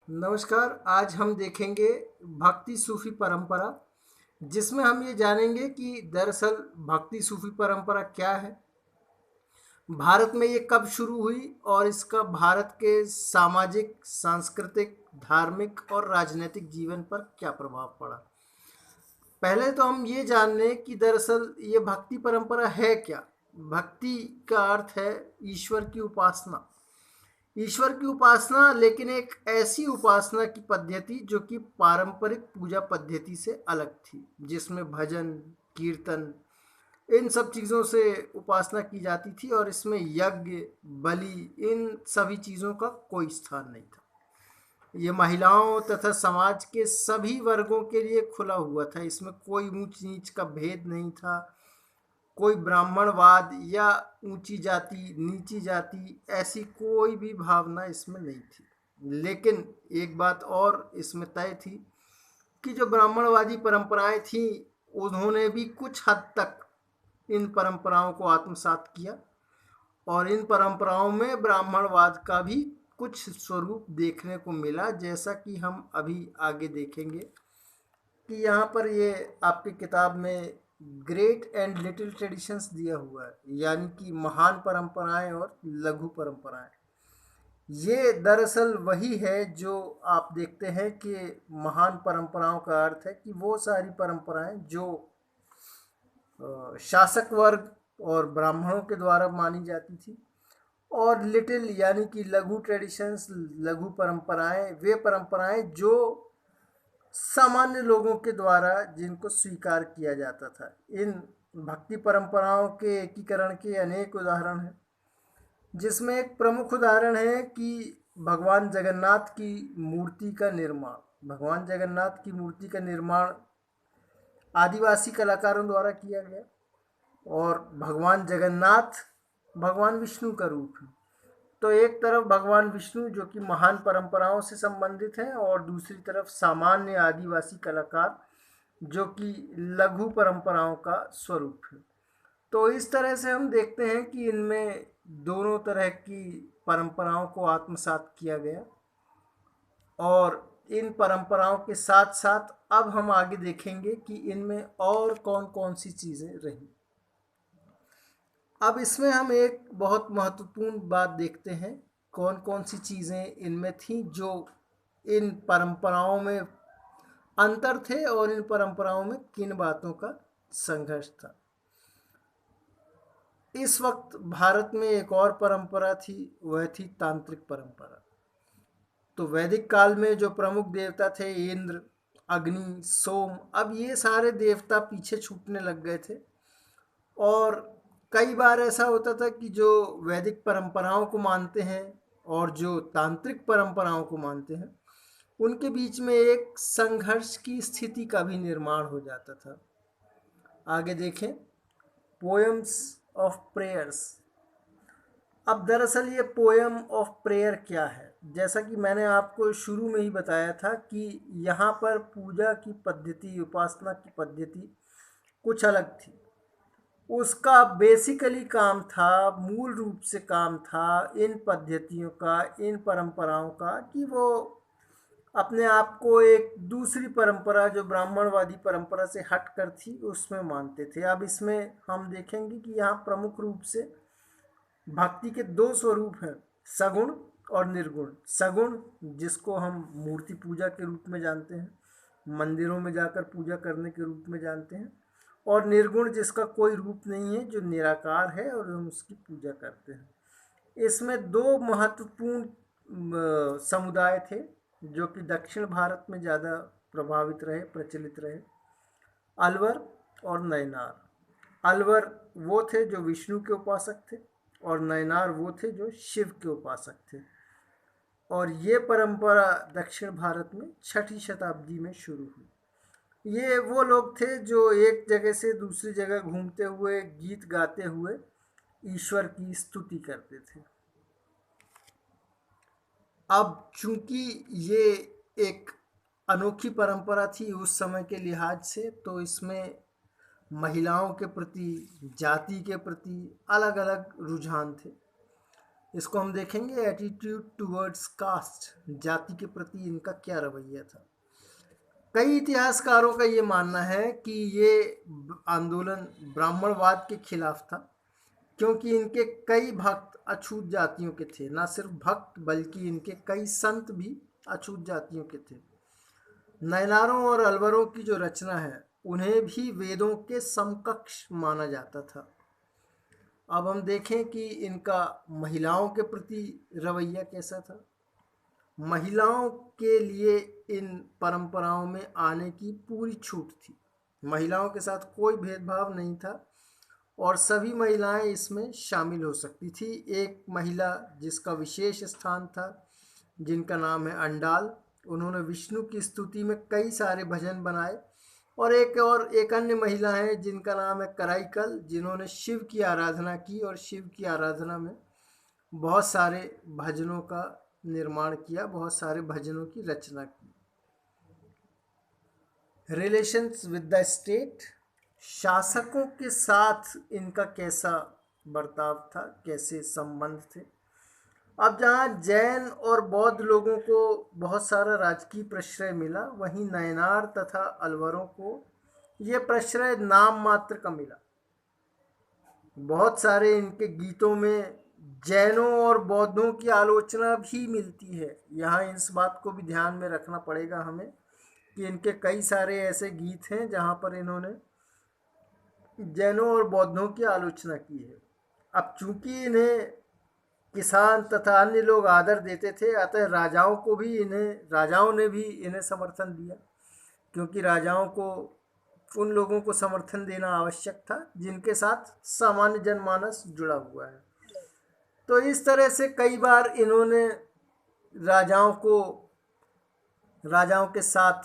नमस्कार। आज हम देखेंगे भक्ति सूफी परंपरा, जिसमें हम ये जानेंगे कि दरअसल भक्ति सूफी परंपरा क्या है, भारत में ये कब शुरू हुई और इसका भारत के सामाजिक, सांस्कृतिक, धार्मिक और राजनीतिक जीवन पर क्या प्रभाव पड़ा। पहले तो हम ये जान लें कि दरअसल ये भक्ति परंपरा है क्या। भक्ति का अर्थ है ईश्वर की उपासना। ईश्वर की उपासना, लेकिन एक ऐसी उपासना की पद्धति जो कि पारंपरिक पूजा पद्धति से अलग थी, जिसमें भजन, कीर्तन, इन सब चीज़ों से उपासना की जाती थी और इसमें यज्ञ, बलि, इन सभी चीज़ों का कोई स्थान नहीं था। ये महिलाओं तथा समाज के सभी वर्गों के लिए खुला हुआ था। इसमें कोई ऊंच नीच का भेद नहीं था। कोई ब्राह्मणवाद या ऊंची जाति, नीची जाति, ऐसी कोई भी भावना इसमें नहीं थी। लेकिन एक बात और इसमें तय थी कि जो ब्राह्मणवादी परंपराएं थीं, उन्होंने भी कुछ हद तक इन परंपराओं को आत्मसात किया और इन परंपराओं में ब्राह्मणवाद का भी कुछ स्वरूप देखने को मिला, जैसा कि हम अभी आगे देखेंगे। कि यहाँ पर ये आपकी किताब में ग्रेट एंड लिटिल ट्रेडिशंस दिया हुआ है, यानी कि महान परंपराएं और लघु परंपराएं। ये दरअसल वही है जो आप देखते हैं कि महान परंपराओं का अर्थ है कि वो सारी परंपराएं जो शासक वर्ग और ब्राह्मणों के द्वारा मानी जाती थी, और लिटिल यानी कि लघु ट्रेडिशंस, लघु परंपराएं, वे परंपराएं जो सामान्य लोगों के द्वारा जिनको स्वीकार किया जाता था। इन भक्ति परंपराओं के एकीकरण के अनेक उदाहरण हैं, जिसमें एक प्रमुख उदाहरण है कि भगवान जगन्नाथ की मूर्ति का निर्माण। भगवान जगन्नाथ की मूर्ति का निर्माण आदिवासी कलाकारों द्वारा किया गया, और भगवान जगन्नाथ भगवान विष्णु का रूप है। तो एक तरफ भगवान विष्णु जो कि महान परंपराओं से संबंधित हैं, और दूसरी तरफ सामान्य आदिवासी कलाकार जो कि लघु परंपराओं का स्वरूप है। तो इस तरह से हम देखते हैं कि इनमें दोनों तरह की परंपराओं को आत्मसात किया गया, और इन परंपराओं के साथ साथ अब हम आगे देखेंगे कि इनमें और कौन कौन सी चीज़ें रही। अब इसमें हम एक बहुत महत्वपूर्ण बात देखते हैं, कौन कौन सी चीज़ें इनमें थी जो इन परंपराओं में अंतर थे और इन परंपराओं में किन बातों का संघर्ष था। इस वक्त भारत में एक और परंपरा थी, वह थी तांत्रिक परंपरा। तो वैदिक काल में जो प्रमुख देवता थे, इंद्र, अग्नि, सोम, अब ये सारे देवता पीछे छूटने लग गए थे। और कई बार ऐसा होता था कि जो वैदिक परंपराओं को मानते हैं और जो तांत्रिक परंपराओं को मानते हैं, उनके बीच में एक संघर्ष की स्थिति का भी निर्माण हो जाता था। आगे देखें, पोएम्स ऑफ प्रेयर्स। अब दरअसल ये पोएम ऑफ प्रेयर क्या है, जैसा कि मैंने आपको शुरू में ही बताया था कि यहाँ पर पूजा की पद्धति, उपासना की पद्धति कुछ अलग थी। उसका बेसिकली काम था, मूल रूप से काम था इन पद्धतियों का, इन परंपराओं का, कि वो अपने आप को एक दूसरी परंपरा जो ब्राह्मणवादी परंपरा से हट कर थी उसमें मानते थे। अब इसमें हम देखेंगे कि यहाँ प्रमुख रूप से भक्ति के दो स्वरूप हैं, सगुण और निर्गुण। सगुण जिसको हम मूर्ति पूजा के रूप में जानते हैं, मंदिरों में जाकर पूजा करने के रूप में जानते हैं, और निर्गुण जिसका कोई रूप नहीं है, जो निराकार है और हम उसकी पूजा करते हैं। इसमें दो महत्वपूर्ण समुदाय थे जो कि दक्षिण भारत में ज़्यादा प्रभावित रहे, प्रचलित रहे, अलवर और नयनार। अलवर वो थे जो विष्णु के उपासक थे, और नयनार वो थे जो शिव के उपासक थे। और ये परंपरा दक्षिण भारत में 6ठी शताब्दी में शुरू हुई। ये वो लोग थे जो एक जगह से दूसरी जगह घूमते हुए, गीत गाते हुए ईश्वर की स्तुति करते थे। अब चूंकि ये एक अनोखी परंपरा थी उस समय के लिहाज से, तो इसमें महिलाओं के प्रति, जाति के प्रति अलग अलग रुझान थे। इसको हम देखेंगे एटीट्यूड टुवर्ड्स कास्ट, जाति के प्रति इनका क्या रवैया था। कई इतिहासकारों का ये मानना है कि ये आंदोलन ब्राह्मणवाद के खिलाफ था, क्योंकि इनके कई भक्त अछूत जातियों के थे। न सिर्फ भक्त बल्कि इनके कई संत भी अछूत जातियों के थे। नयनारों और अलवरों की जो रचना है उन्हें भी वेदों के समकक्ष माना जाता था। अब हम देखें कि इनका महिलाओं के प्रति रवैया कैसा था। महिलाओं के लिए इन परंपराओं में आने की पूरी छूट थी। महिलाओं के साथ कोई भेदभाव नहीं था और सभी महिलाएं इसमें शामिल हो सकती थी। एक महिला जिसका विशेष स्थान था, जिनका नाम है अंडाल, उन्होंने विष्णु की स्तुति में कई सारे भजन बनाए। और एक अन्य महिला है जिनका नाम है कराईकल, जिन्होंने शिव की आराधना की और शिव की आराधना में बहुत सारे भजनों का निर्माण किया, बहुत सारे भजनों की रचना की। रिलेशंस विद द स्टेट, शासकों के साथ इनका कैसा बर्ताव था, कैसे संबंध थे। अब जहाँ जैन और बौद्ध लोगों को बहुत सारा राजकीय प्रश्रय मिला, वहीं नयनार तथा अलवरों को ये प्रश्रय नाम मात्र का मिला। बहुत सारे इनके गीतों में जैनों और बौद्धों की आलोचना भी मिलती है। यहाँ इस बात को भी ध्यान में रखना पड़ेगा हमें कि इनके कई सारे ऐसे गीत हैं जहाँ पर इन्होंने जैनों और बौद्धों की आलोचना की है। अब चूंकि इन्हें किसान तथा अन्य लोग आदर देते थे, अतः राजाओं ने भी इन्हें समर्थन दिया, क्योंकि राजाओं को उन लोगों को समर्थन देना आवश्यक था जिनके साथ सामान्य जनमानस जुड़ा हुआ है। तो इस तरह से कई बार इन्होंने राजाओं के साथ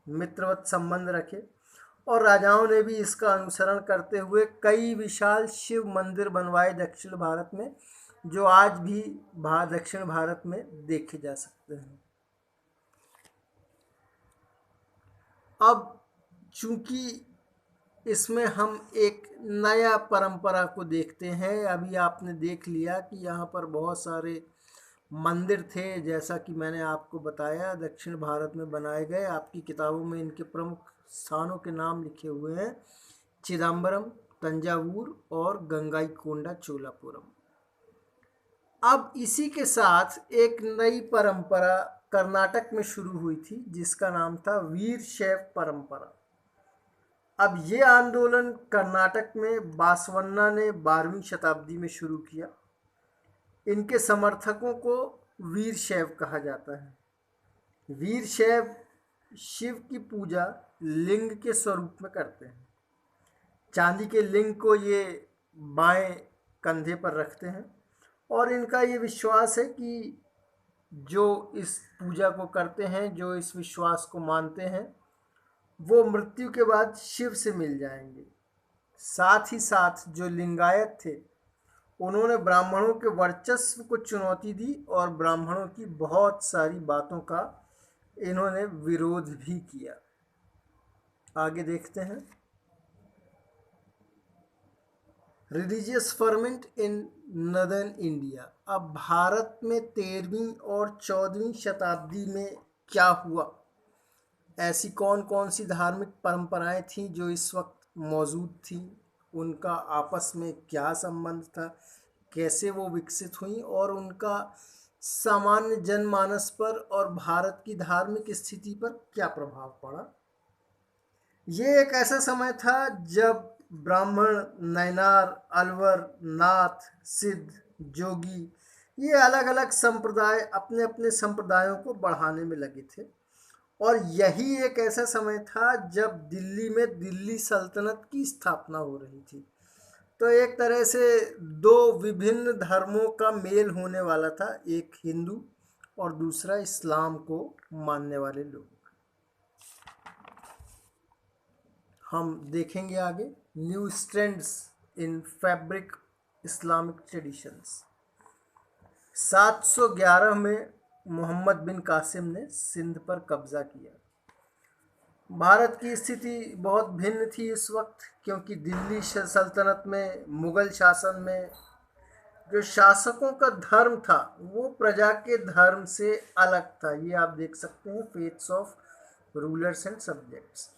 मित्रवत संबंध रखे और राजाओं ने भी इसका अनुसरण करते हुए कई विशाल शिव मंदिर बनवाए दक्षिण भारत में, जो आज भी दक्षिण भारत में देखे जा सकते हैं। अब चूंकि इसमें हम एक नया परंपरा को देखते हैं। अभी आपने देख लिया कि यहाँ पर बहुत सारे मंदिर थे, जैसा कि मैंने आपको बताया दक्षिण भारत में बनाए गए। आपकी किताबों में इनके प्रमुख स्थानों के नाम लिखे हुए हैं, चिदम्बरम, तंजावुर और गंगाईकोंडा चोलापुरम। अब इसी के साथ एक नई परंपरा कर्नाटक में शुरू हुई थी जिसका नाम था वीरशैव परंपरा। अब ये आंदोलन कर्नाटक में बासवन्ना ने 12वीं शताब्दी में शुरू किया। इनके समर्थकों को वीरशैव कहा जाता है। वीरशैव शिव की पूजा लिंग के स्वरूप में करते हैं। चांदी के लिंग को ये बाएं कंधे पर रखते हैं और इनका ये विश्वास है कि जो इस पूजा को करते हैं, जो इस विश्वास को मानते हैं, वो मृत्यु के बाद शिव से मिल जाएंगे। साथ ही साथ जो लिंगायत थे उन्होंने ब्राह्मणों के वर्चस्व को चुनौती दी और ब्राह्मणों की बहुत सारी बातों का इन्होंने विरोध भी किया। आगे देखते हैं। रिलीजियस फर्मेंट इन नदर्न इंडिया। अब भारत में 13वीं और 14वीं शताब्दी में क्या हुआ, ऐसी कौन कौन सी धार्मिक परंपराएं थीं जो इस वक्त मौजूद थीं, उनका आपस में क्या संबंध था, कैसे वो विकसित हुई और उनका सामान्य जनमानस पर और भारत की धार्मिक स्थिति पर क्या प्रभाव पड़ा। ये एक ऐसा समय था जब ब्राह्मण, नयनार, अलवर, नाथ, सिद्ध, जोगी, ये अलग अलग संप्रदाय अपने अपने संप्रदायों को बढ़ाने में लगे थे। और यही एक ऐसा समय था जब दिल्ली में दिल्ली सल्तनत की स्थापना हो रही थी। तो एक तरह से दो विभिन्न धर्मों का मेल होने वाला था, एक हिंदू और दूसरा इस्लाम को मानने वाले लोग। हम देखेंगे आगे न्यू स्ट्रेंड्स इन फैब्रिक इस्लामिक ट्रेडिशंस। 711 में मोहम्मद बिन कासिम ने सिंध पर कब्जा किया। भारत की स्थिति बहुत भिन्न थी इस वक्त, क्योंकि दिल्ली सल्तनत में मुगल शासन में जो शासकों का धर्म था वो प्रजा के धर्म से अलग था। ये आप देख सकते हैं, faiths of rulers and subjects.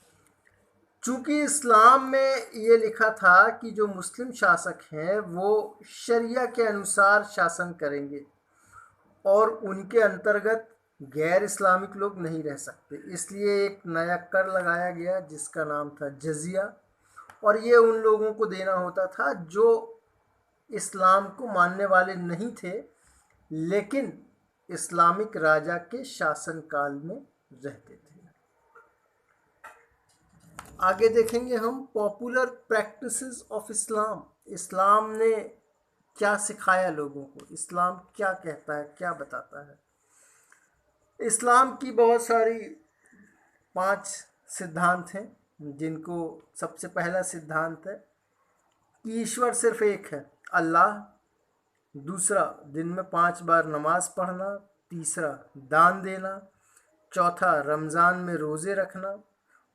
चूंकि इस्लाम में ये लिखा था कि जो मुस्लिम शासक हैं वो शरिया के अनुसार शासन करेंगे और उनके अंतर्गत गैर इस्लामिक लोग नहीं रह सकते, इसलिए एक नया कर लगाया गया जिसका नाम था जजिया। और ये उन लोगों को देना होता था जो इस्लाम को मानने वाले नहीं थे लेकिन इस्लामिक राजा के शासनकाल में रहते थे। आगे देखेंगे हम पॉपुलर प्रैक्टिसेस ऑफ इस्लाम। इस्लाम ने क्या सिखाया लोगों को, इस्लाम क्या कहता है, क्या बताता है। इस्लाम की बहुत सारी 5 सिद्धांत हैं, जिनको सबसे पहला सिद्धांत है कि ईश्वर सिर्फ एक है, अल्लाह। दूसरा, दिन में 5 बार नमाज पढ़ना। तीसरा, दान देना। चौथा, रमज़ान में रोज़े रखना।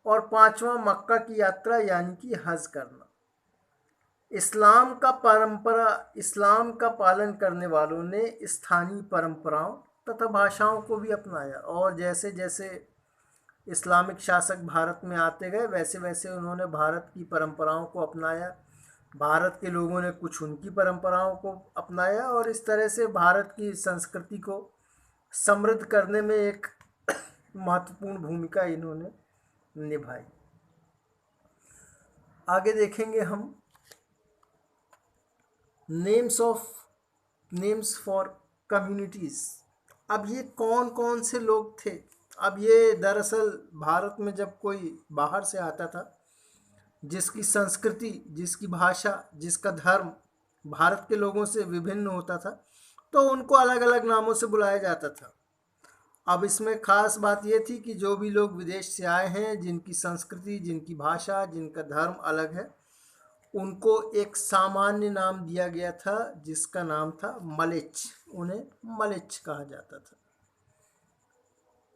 और 5वां, मक्का की यात्रा यानी कि हज करना। इस्लाम का पालन करने वालों ने स्थानीय परंपराओं तथा भाषाओं को भी अपनाया, और जैसे जैसे इस्लामिक शासक भारत में आते गए वैसे वैसे उन्होंने भारत की परंपराओं को अपनाया। भारत के लोगों ने कुछ उनकी परंपराओं को अपनाया और इस तरह से भारत की संस्कृति को समृद्ध करने में एक महत्वपूर्ण भूमिका इन्होंने निभाई। आगे देखेंगे हम नेम्स फॉर कम्युनिटीज़। अब ये कौन कौन से लोग थे। अब ये दरअसल भारत में जब कोई बाहर से आता था जिसकी संस्कृति, जिसकी भाषा, जिसका धर्म भारत के लोगों से विभिन्न होता था तो उनको अलग अलग नामों से बुलाया जाता था। अब इसमें खास बात यह थी कि जो भी लोग विदेश से आए हैं, जिनकी संस्कृति, जिनकी भाषा, जिनका धर्म अलग है, उनको एक सामान्य नाम दिया गया था जिसका नाम था मलेच्छ। उन्हें मलेच्छ कहा जाता था।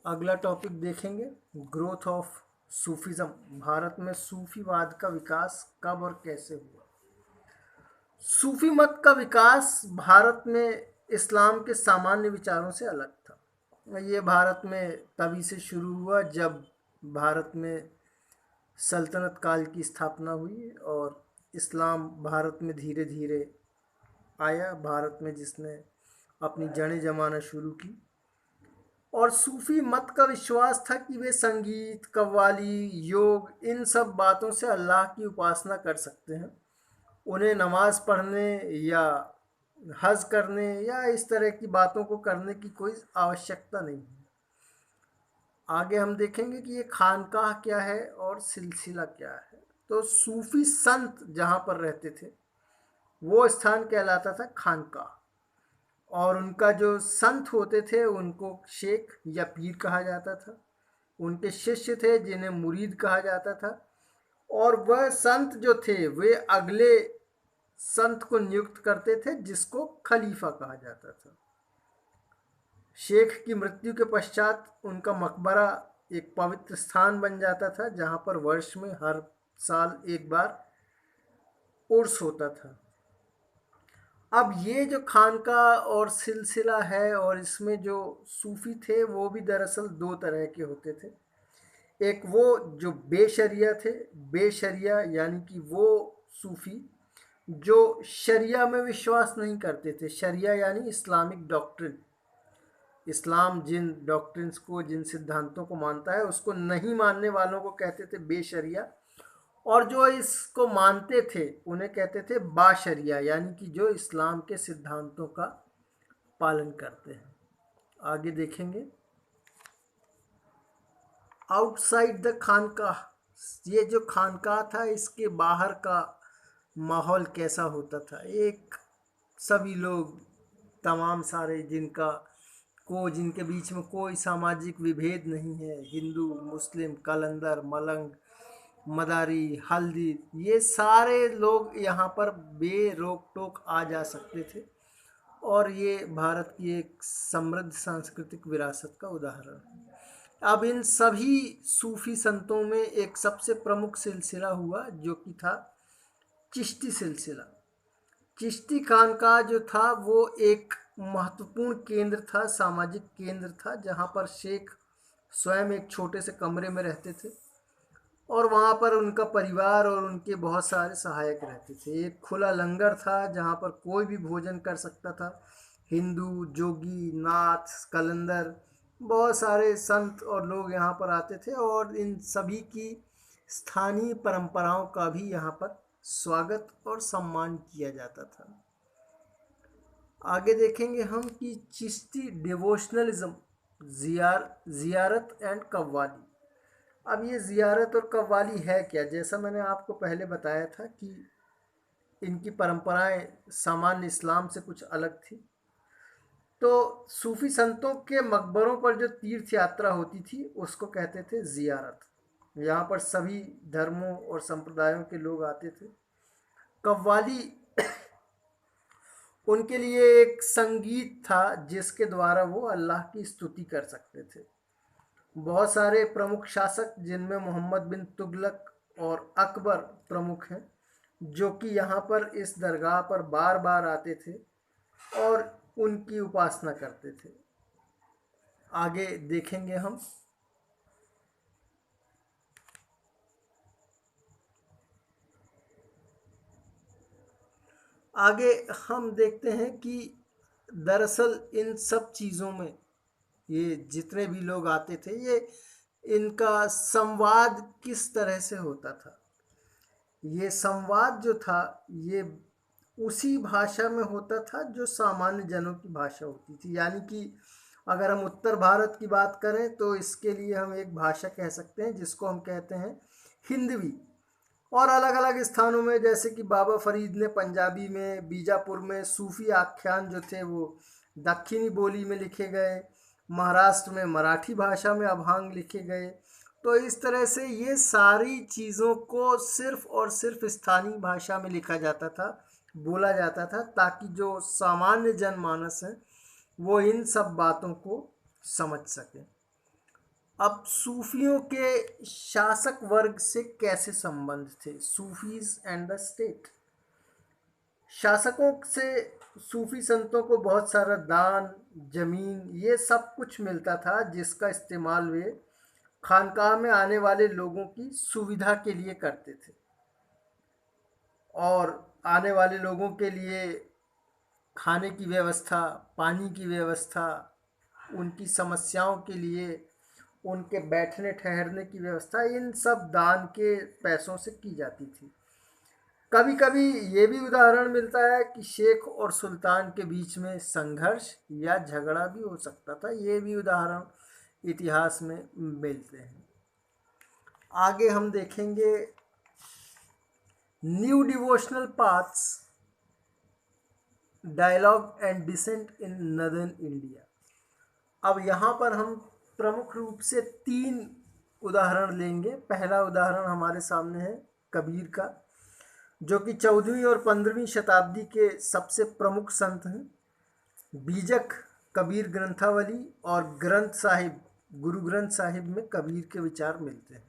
अगला टॉपिक देखेंगे, ग्रोथ ऑफ सूफीज़म। भारत में सूफीवाद का विकास कब और कैसे हुआ। सूफी मत का विकास भारत में इस्लाम के सामान्य विचारों से अलग था। ये भारत में तभी से शुरू हुआ जब भारत में सल्तनत काल की स्थापना हुई और इस्लाम भारत में धीरे धीरे आया, भारत में जिसने अपनी जड़ें जमाना शुरू की। और सूफी मत का विश्वास था कि वे संगीत, कव्वाली, योग, इन सब बातों से अल्लाह की उपासना कर सकते हैं। उन्हें नमाज पढ़ने या हज करने या इस तरह की बातों को करने की कोई आवश्यकता नहीं है। आगे हम देखेंगे कि ये खानकाह क्या है और सिलसिला क्या है। तो सूफी संत जहाँ पर रहते थे वो स्थान कहलाता था खानकाह, और उनका जो संत होते थे उनको शेख या पीर कहा जाता था। उनके शिष्य थे जिन्हें मुरीद कहा जाता था, और वह संत जो थे वे अगले संत को नियुक्त करते थे जिसको खलीफा कहा जाता था। शेख की मृत्यु के पश्चात उनका मकबरा एक पवित्र स्थान बन जाता था जहाँ पर वर्ष में हर साल एक बार उर्स होता था। अब ये जो खानका और सिलसिला है और इसमें जो सूफ़ी थे वो भी दरअसल 2 तरह के होते थे। एक वो जो बेशरिया थे, बेशरिया यानी कि वो सूफ़ी जो शरिया में विश्वास नहीं करते थे। शरिया यानी इस्लामिक डॉक्ट्रिन। इस्लाम जिन डॉक्ट्रिन्स को, जिन सिद्धांतों को मानता है उसको नहीं मानने वालों को कहते थे बेशरिया, और जो इसको मानते थे उन्हें कहते थे बाशरिया, यानी कि जो इस्लाम के सिद्धांतों का पालन करते हैं। आगे देखेंगे आउटसाइड द खानकाह। ये जो खानकाह था इसके बाहर का माहौल कैसा होता था। एक सभी लोग, तमाम सारे जिनके बीच में कोई सामाजिक विभेद नहीं है, हिंदू, मुस्लिम, कलंदर, मलंग, मदारी, हल्दी, ये सारे लोग यहाँ पर बेरोक टोक आ जा सकते थे, और ये भारत की एक समृद्ध सांस्कृतिक विरासत का उदाहरण है। अब इन सभी सूफी संतों में एक सबसे प्रमुख सिलसिला हुआ जो कि था चिश्ती सिलसिला। चिश्ती खानका जो था वो एक महत्वपूर्ण केंद्र था, सामाजिक केंद्र था, जहाँ पर शेख स्वयं एक छोटे से कमरे में रहते थे और वहाँ पर उनका परिवार और उनके बहुत सारे सहायक रहते थे। एक खुला लंगर था जहाँ पर कोई भी भोजन कर सकता था। हिंदू, जोगी, नाथ, कलंदर, बहुत सारे संत और लोग यहाँ पर आते थे और इन सभी की स्थानीय परंपराओं का भी यहाँ पर स्वागत और सम्मान किया जाता था। आगे देखेंगे हम कि चिश्ती डिवोशनलिज्म, जियारत एंड कव्वाली। अब ये जियारत और कव्वाली है क्या? जैसा मैंने आपको पहले बताया था कि इनकी परंपराएं सामान्य इस्लाम से कुछ अलग थी। तो सूफी संतों के मकबरों पर जो तीर्थ यात्रा होती थी उसको कहते थे जियारत। यहाँ पर सभी धर्मों और संप्रदायों के लोग आते थे। कव्वाली उनके लिए एक संगीत था जिसके द्वारा वो अल्लाह की स्तुति कर सकते थे। बहुत सारे प्रमुख शासक जिनमें मोहम्मद बिन तुगलक और अकबर प्रमुख हैं, जो कि यहाँ पर इस दरगाह पर बार बार आते थे और उनकी उपासना करते थे। आगे देखेंगे हम। आगे हम देखते हैं कि दरअसल इन सब चीज़ों में ये जितने भी लोग आते थे, ये इनका संवाद किस तरह से होता था? ये संवाद जो था ये उसी भाषा में होता था जो सामान्य जनों की भाषा होती थी। यानी कि अगर हम उत्तर भारत की बात करें तो इसके लिए हम एक भाषा कह सकते हैं जिसको हम कहते हैं हिंदवी। और अलग अलग स्थानों में, जैसे कि बाबा फरीद ने पंजाबी में, बीजापुर में सूफी आख्यान जो थे वो दक्षिणी बोली में लिखे गए, महाराष्ट्र में मराठी भाषा में अभंग लिखे गए। तो इस तरह से ये सारी चीज़ों को सिर्फ और सिर्फ स्थानीय भाषा में लिखा जाता था, बोला जाता था, ताकि जो सामान्य जनमानस है वो इन सब बातों को समझ सके। अब सूफियों के शासक वर्ग से कैसे संबंध थे? Sufis and the state. शासकों से सूफी संतों को बहुत सारा दान, जमीन, ये सब कुछ मिलता था जिसका इस्तेमाल वे खानकाह में आने वाले लोगों की सुविधा के लिए करते थे और आने वाले लोगों के लिए खाने की व्यवस्था, पानी की व्यवस्था, उनकी समस्याओं के लिए उनके बैठने ठहरने की व्यवस्था, इन सब दान के पैसों से की जाती थी। कभी कभी ये भी उदाहरण मिलता है कि शेख और सुल्तान के बीच में संघर्ष या झगड़ा भी हो सकता था। ये भी उदाहरण इतिहास में मिलते हैं। आगे हम देखेंगे new devotional paths, dialogue and dissent in northern India. अब यहाँ पर हम प्रमुख रूप से 3 उदाहरण लेंगे। पहला उदाहरण हमारे सामने है कबीर का, जो कि 14वीं और 15वीं शताब्दी के सबसे प्रमुख संत हैं। बीजक कबीर ग्रंथावली और ग्रंथ साहिब, गुरु ग्रंथ साहिब में कबीर के विचार मिलते हैं।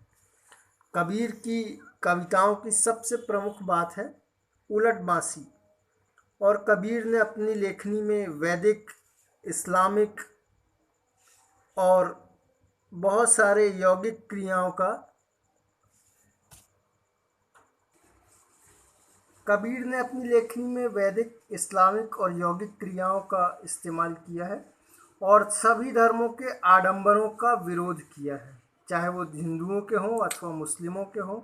कबीर की कविताओं की सबसे प्रमुख बात है उलटबांसी, और कबीर ने अपनी लेखनी में वैदिक, इस्लामिक और बहुत सारे यौगिक क्रियाओं का कबीर ने अपनी लेखनी में वैदिक, इस्लामिक और यौगिक क्रियाओं का इस्तेमाल किया है और सभी धर्मों के आडंबरों का विरोध किया है, चाहे वो हिंदुओं के हों अथवा मुस्लिमों के हों।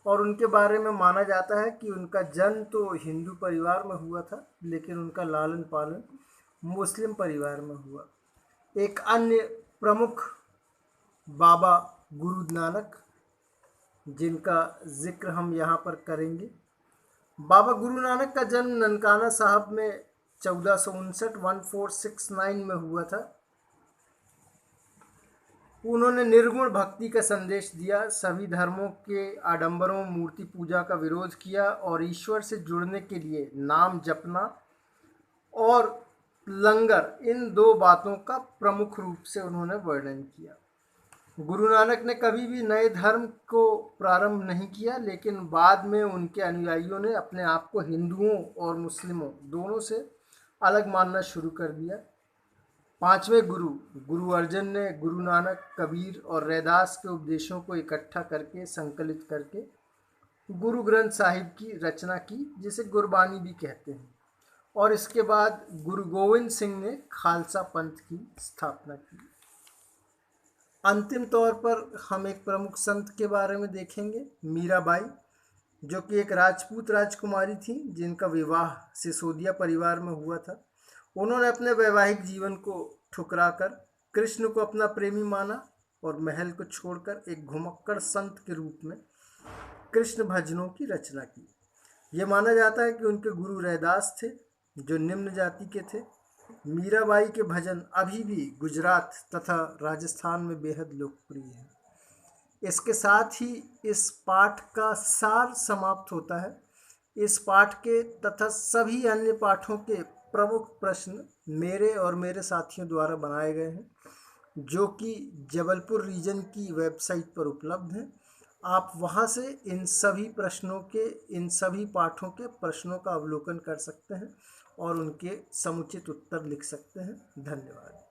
और उनके बारे में माना जाता है कि उनका जन्म तो हिंदू परिवार में हुआ था, लेकिन उनका लालन पालन मुस्लिम परिवार में हुआ। एक अन्य प्रमुख बाबा गुरु नानक, जिनका जिक्र हम यहाँ पर करेंगे। बाबा गुरु नानक का जन्म ननकाना साहब में 1469 में हुआ था। उन्होंने निर्गुण भक्ति का संदेश दिया, सभी धर्मों के आडंबरों, मूर्ति पूजा का विरोध किया और ईश्वर से जुड़ने के लिए नाम जपना और लंगर, इन 2 बातों का प्रमुख रूप से उन्होंने वर्णन किया। गुरु नानक ने कभी भी नए धर्म को प्रारंभ नहीं किया, लेकिन बाद में उनके अनुयायियों ने अपने आप को हिंदुओं और मुस्लिमों दोनों से अलग मानना शुरू कर दिया। पांचवें गुरु गुरु अर्जन ने गुरु नानक, कबीर और रैदास के उपदेशों को इकट्ठा करके संकलित करके गुरु ग्रंथ साहिब की रचना की, जिसे गुरबानी भी कहते हैं। और इसके बाद गुरु गोविंद सिंह ने खालसा पंथ की स्थापना की। अंतिम तौर पर हम एक प्रमुख संत के बारे में देखेंगे, मीराबाई, जो कि एक राजपूत राजकुमारी थी जिनका विवाह सिसोदिया परिवार में हुआ था। उन्होंने अपने वैवाहिक जीवन को ठुकराकर कृष्ण को अपना प्रेमी माना और महल को छोड़कर एक घुमक्कड़ संत के रूप में कृष्ण भजनों की रचना की। यह माना जाता है कि उनके गुरु रैदास थे, जो निम्न जाति के थे। मीराबाई के भजन अभी भी गुजरात तथा राजस्थान में बेहद लोकप्रिय हैं। इसके साथ ही इस पाठ का सार समाप्त होता है। इस पाठ के तथा सभी अन्य पाठों के प्रमुख प्रश्न मेरे और मेरे साथियों द्वारा बनाए गए हैं, जो कि जबलपुर रीजन की वेबसाइट पर उपलब्ध हैं। आप वहां से इन सभी पाठों के प्रश्नों का अवलोकन कर सकते हैं और उनके समुचित उत्तर लिख सकते हैं। धन्यवाद।